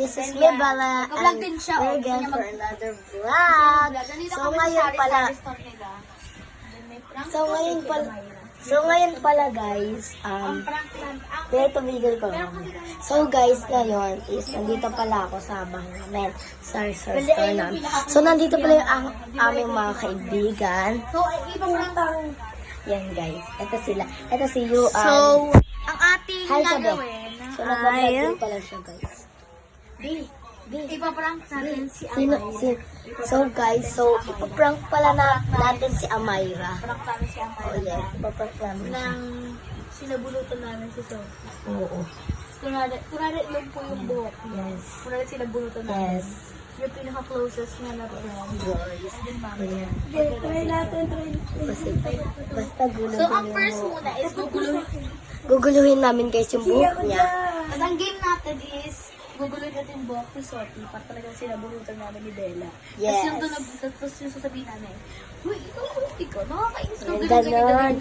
this is Mibala and we're again for another vlog. So ngayon pala guys, tumigil ko. So guys, ngayon is nandito pala ako sa bahay namin, sa store namin. So nandito pala yung aming mga kaibigan. Yan guys, ito sila. Ito si Yuan. So, ang ating gagawin So nag-vlog pala siya guys. Ipaprank natin si Sino? Amira. So guys, ipaprank pala natin si Amira. Prank namin si Amira. Oh yes, ipaprank namin siya. Nang sinabulutan namin si Sophie. Oo. Kunwari lang po yung buhok. Yes. Kunwari sinabulutan namin. Yes. Yung pinaka-closest niya na friend. Yes. Din mami. Ayan. Try natin. Basta So, ang first muna is guguluhin namin guys yung buhok niya. At ang game natin is guguluhin natin yung buhok ni Sophie para talagang sinabulutan namin ni Bella. Yes. Tapos yung sasabihin namin, uy, ikaw, nakakainis ko. Ganon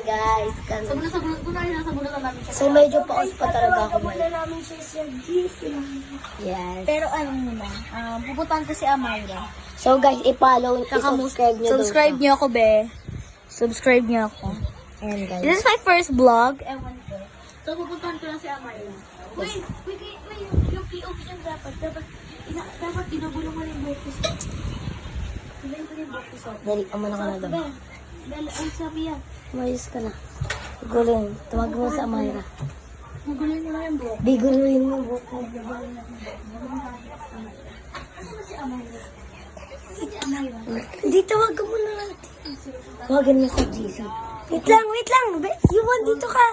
guys. Ganon. Sabunutan namin siya. So medyo paos pa talaga ako. namin siya sa gift. Yes. Pero ano muna, pupuntahan ko si Amira. So guys, i-follow, i-subscribe nyo Subscribe niyo ako, be. Subscribe niyo ako. Ayan guys. This is my first vlog. Ewan ko. So, pupuntahan ko lang si Amira. Wait, yung POV yung dapat ginagulong mo yung buhok ko. Gulong ko yung buhok ko. Dali, amana ka na daw. Bella, ang sabi yan. Umayos ka na. Gulong. Tawag mo sa Amira. Magulong mo lang yung buhok. Di guluhin mo buhok mo. Hindi, tawagan mo na natin. Tawagan mo sa GC. Wait lang. Yuan, dito ka.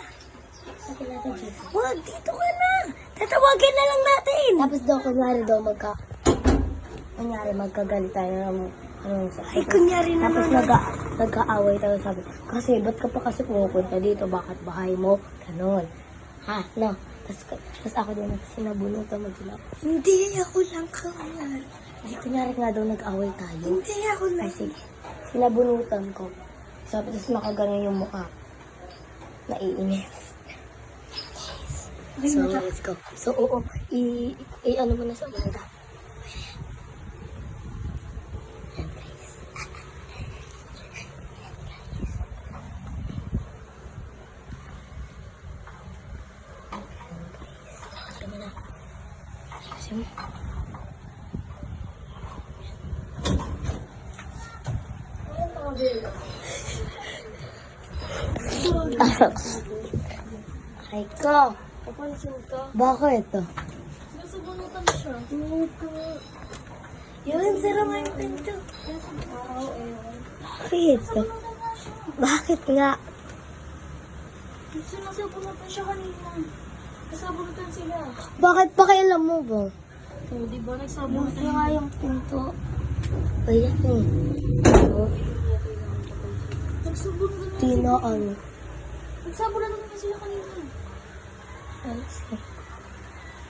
Wag, dito ka na. Tatawagin na lang natin. Tapos daw, kunyari magkagalit tayo ng Ay, kunyari na tapos nag-aaway tayo, sabi, kasi ba't ka pa kasi pumupunta dito, bakit bahay mo? Ganon. Ha, no. Tapos ako din, sinabunutan mo sila. Hindi, ako lang kunyari. Hindi, kunyari nga daw nag-aaway tayo. Hindi, ako Ay, sige. Sinabunutan ko. Sabi, tapos nakaganon yung mukha. Naiinis. So, let's go. So, oo. Ano mo na sa mga. Yan, guys. Ano na? Sige. Ay ko. Papansin ka. Bakit? Nasubunutan siya. Yun, sira nga yung pinto. Bakit? Bakit nga? Sinasabunutan siya kanina. Nasabunutan sila. Bakit pakialam mo ba? So, di ba nagsabunutan Sira nga yung pinto. Ayan eh. Nagsabunutan na. Tina, ano? Nagsabunutan na sila kanina. Ay, sige.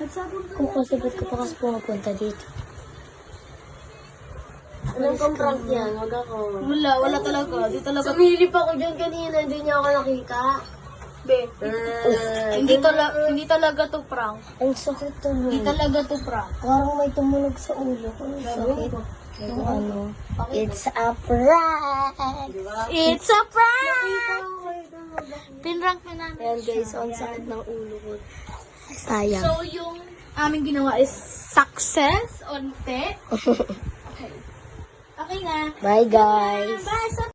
Nagsabunutan Kung kasi ba't ka pa kasi pumapunta dito? Anong kong prank yan? Wag ako. Wala talaga. Di talaga. Sumilip ako dyan kanina, hindi niya ako nakita. Be. Hindi talaga to prank. Ang sakit to mo. Hindi talaga to prank. Parang may tumunog sa ulo ko. Ang sakit. Yung ano. It's a prank! It's a prank! Pinrank na namin. Ayan guys, ang sakit ng ulo ko. Sayang. So, yung aming ginawa is success on te. Okay. Okay na. Bye guys! Bye!